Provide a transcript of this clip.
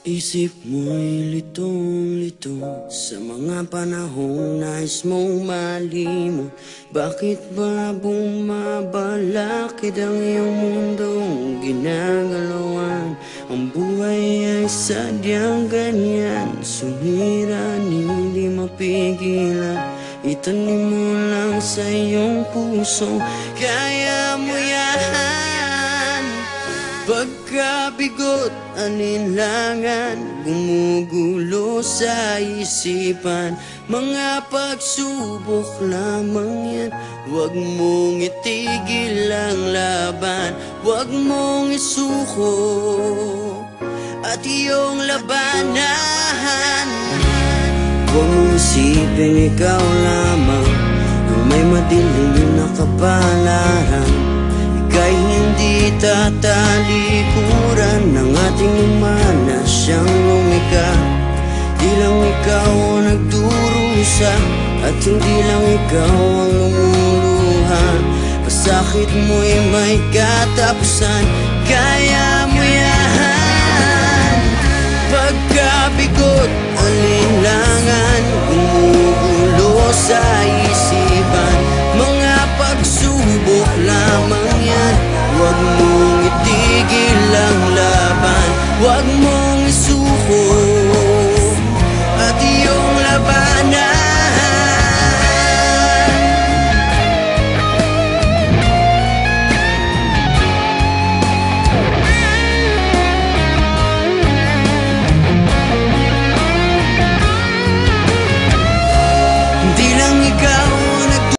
Isip mo'y litong-lito sa mga panahong nais mong malimot. Bakit ba bumabalakid ang iyong mundong ginagalawan? Ang buhay ay sadyang ganyan, sumira hindi mapigilan. Itanim mo lang sa iyong puso, kaya mo yan. Pagkabigot, alinlangan, gumugulo sa isipan. Mga pagsubok lamang yan, huwag mong itigil ang laban. Huwag mong isuko at iyong labanan. Huwag mong isipin ikaw lamang ang may madilim na kapalaran. Ika'y hindi tatalikuran ng ating umana siyang lumika. Di lang ikaw ang nagdurusa at hindi lang ikaw ang lumuluha. Pasakit mo'y may katapusan, kaya mo yan. Pagkabigot, alinlangan, gumugulo sa isip.